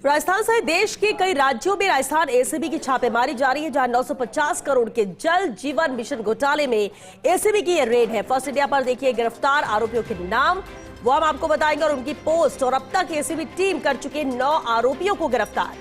राजस्थान सहित देश के कई राज्यों में राजस्थान एसीबी की छापेमारी जारी है, जहां 950 करोड़ के जल जीवन मिशन घोटाले में एसीबी की यह रेड है। फर्स्ट इंडिया पर देखिए गिरफ्तार आरोपियों के नाम, वो हम आपको बताएंगे, और उनकी पोस्ट। और अब तक एसीबी टीम कर चुके 9 आरोपियों को गिरफ्तार।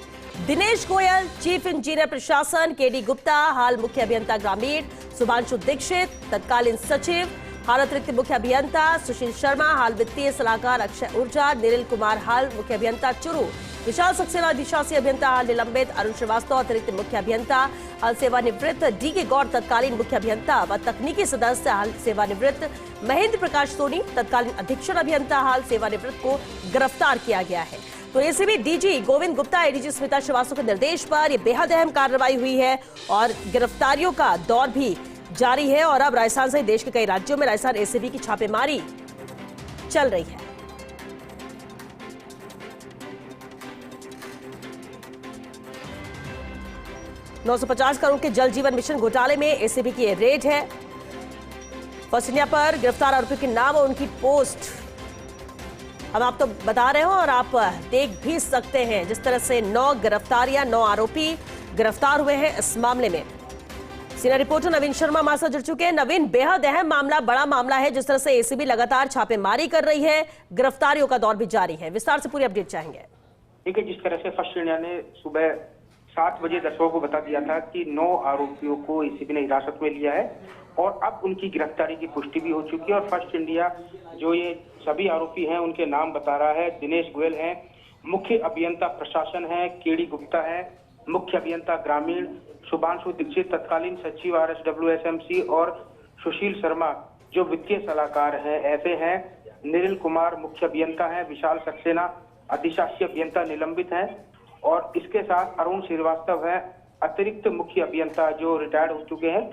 दिनेश गोयल, चीफ इंजीनियर प्रशासन, केडी गुप्ता, हाल मुख्य अभियंता ग्रामीण, सुभांशु दीक्षित, तत्कालीन सचिव, हाल अतिरिक्त मुख्य अभियंता सुशील शर्मा, हाल वित्तीय सलाहकार अक्षय ऊर्जा, निरिल कुमार, हाल मुख्य अभियंता चुरू, विशाल सक्सेना, अधिशासी अभियंता हाल निलंबित, अरुण श्रीवास्तव, अतिरिक्त मुख्य अभियंता हाल सेवानिवृत्त, डीके गौड़, तत्कालीन मुख्य अभियंता व तकनीकी सदस्य हाल सेवानिवृत्त, महेंद्र प्रकाश सोनी, तत्कालीन अधीक्षण अभियंता हाल सेवानिवृत्त को गिरफ्तार किया गया है। तो ACB DG Govind Gupta, ADG Smita Srivastava के निर्देश पर यह बेहद अहम कार्रवाई हुई है और गिरफ्तारियों का दौर भी जारी है। और अब राजस्थान सहित देश के कई राज्यों में राजस्थान एसीबी की छापेमारी चल रही है। $950 करोड़ के जल जीवन मिशन घोटाले में एसीबी की रेड है। फर्स्ट इंडिया पर गिरफ्तार आरोपियों के नाम और उनकी पोस्ट हम आप तो बता रहे हो और आप देख भी सकते हैं, जिस तरह से 9 गिरफ्तारियां, 9 आरोपी गिरफ्तार हुए हैं इस मामले में। सीनियर रिपोर्टर नवीन शर्मा हमारे साथ जुड़ चुके हैं। नवीन, बेहद अहम मामला, बड़ा मामला है, जिस तरह से एसीबी लगातार छापेमारी कर रही है, गिरफ्तारियों का दौर भी जारी है, विस्तार से पूरी अपडेट चाहेंगे। देखिए, जिस तरह से फर्स्ट इंडिया ने सुबह 7 बजे दर्शकों को बता दिया था कि 9 आरोपियों को एसीबी ने हिरासत में लिया है और अब उनकी गिरफ्तारी की पुष्टि भी हो चुकी है। और फर्स्ट इंडिया जो ये सभी आरोपी हैं उनके नाम बता रहा है। दिनेश गोयल है, मुख्य अभियंता प्रशासन है, केडी गुप्ता है, मुख्य अभियंता ग्रामीण, सुभांशु दीक्षित, तत्कालीन सचिव RSWSMC, और सुशील शर्मा जो वित्तीय सलाहकार हैं ऐसे हैं, निरिल कुमार मुख्य अभियंता है, विशाल सक्सेना अधिशासी अभियंता निलंबित है, और इसके साथ अरुण श्रीवास्तव है, अतिरिक्त मुख्य अभियंता जो रिटायर्ड हो चुके हैं,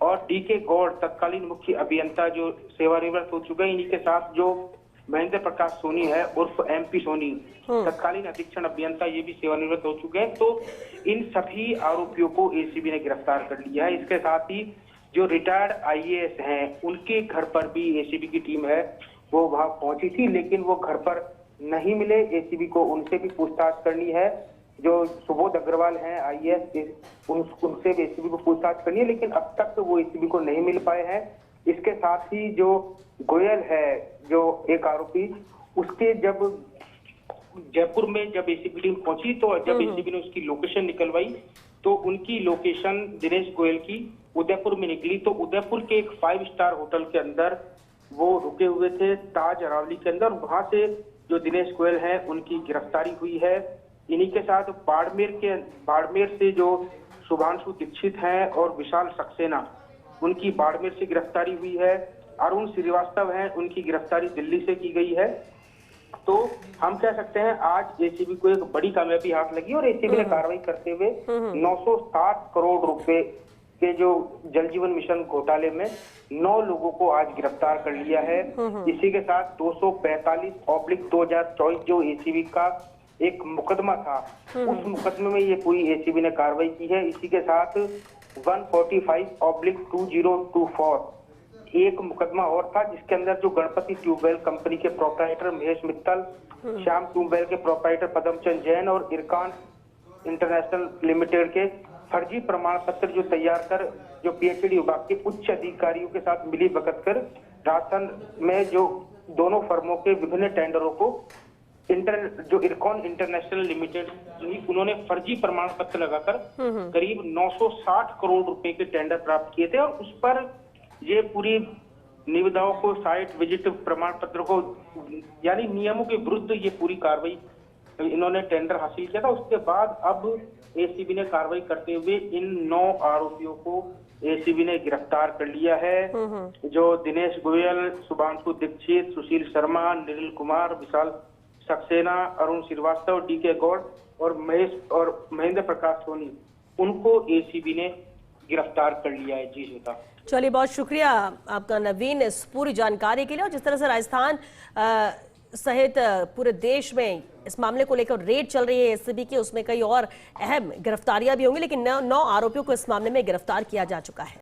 और डीके गौड़ तत्कालीन मुख्य अभियंता जो सेवानिवृत्त हो चुके हैं। इन्हीं के साथ जो महेंद्र प्रकाश सोनी है उर्फ MP सोनी, तत्कालीन अधीक्षण अभियंता, ये भी सेवानिवृत्त हो चुके हैं। तो इन सभी आरोपियों को एसीबी ने गिरफ्तार कर लिया है। इसके साथ ही जो रिटायर्ड IAS हैं उनके घर पर भी एसीबी की टीम है, वो वहां पहुंची थी, लेकिन वो घर पर नहीं मिले। एसीबी को उनसे भी पूछताछ करनी है। जो सुबोध अग्रवाल हैं IAS, उनसे भी एसीबी को पूछताछ करनी है, लेकिन अब तक तो वो एसीबी को नहीं मिल पाए हैं। इसके साथ ही जो गोयल है, जो एक आरोपी, उसके जब जयपुर में जब एसीबी टीम पहुंची तो जब एसीबी ने उसकी लोकेशन निकलवाई तो उनकी लोकेशन दिनेश गोयल की उदयपुर में निकली। तो उदयपुर के एक 5 स्टार होटल के अंदर वो रुके हुए थे, ताज अरावली के अंदर। वहां से जो दिनेश गोयल है उनकी गिरफ्तारी हुई है। इन्हीं के साथ बाड़मेर से जो सुभांशु दीक्षित हैं और विशाल सक्सेना, उनकी बाड़मेर से गिरफ्तारी हुई है। अरुण श्रीवास्तव हैं, उनकी गिरफ्तारी दिल्ली से की गई है। तो हम कह सकते हैं आज एसीबी को एक बड़ी कामयाबी हाथ लगी और एसीबी ने कार्रवाई करते हुए 960 करोड़ रुपए के जो जल जीवन मिशन घोटाले में 9 लोगों को आज गिरफ्तार कर लिया है। इसी के साथ 245/2024 जो एसीबी का एक मुकदमा था, उस मुकदमे में ये पूरी एसीबी ने कार्रवाई की है। इसी के साथ 145/2024 एक मुकदमा और था, जिसके अंदर जो गणपति ट्यूबवेल कंपनी के प्रोप्राइटर महेश मित्तल, श्याम ट्यूबवेल के प्रोप्राइटर पदमचंद जैन और इरकान इंटरनेशनल लिमिटेड के फर्जी प्रमाण पत्र जो तैयार कर जो PhD विभाग के उच्च अधिकारियों के साथ मिली भगत कर राजस्थान में जो दोनों फर्मों के विभिन्न टेंडरों को जो इरकॉन इंटरनेशनल लिमिटेड, उन्होंने फर्जी प्रमाण पत्र लगाकर करीब 960 करोड़ रुपए के टेंडर प्राप्त किए थे। और उस पर ये पूरी निविदाओं को, साइट विजिट प्रमाण पत्र को, यानी नियमों के विरुद्ध ये पूरी कार्रवाई इन्होंने टेंडर हासिल किया था। उसके बाद अब एसीबी ने कार्रवाई करते हुए इन 9 आरोपियों को एसीबी ने गिरफ्तार कर लिया है। जो दिनेश गोयल, सुभांशु दीक्षित, सुशील शर्मा, निरिल कुमार, विशाल सक्सेना, अरुण श्रीवास्तव, डीके गौड़ और महेंद्र प्रकाश सोनी, उनको एसीबी ने गिरफ्तार कर लिया है। जी श्वेता। चलिए, बहुत शुक्रिया आपका नवीन इस पूरी जानकारी के लिए। और जिस तरह से राजस्थान सहित पूरे देश में इस मामले को लेकर रेड चल रही है एसीबी की, उसमें कई और अहम गिरफ्तारियां भी होंगी, लेकिन 9 आरोपियों को इस मामले में गिरफ्तार किया जा चुका है।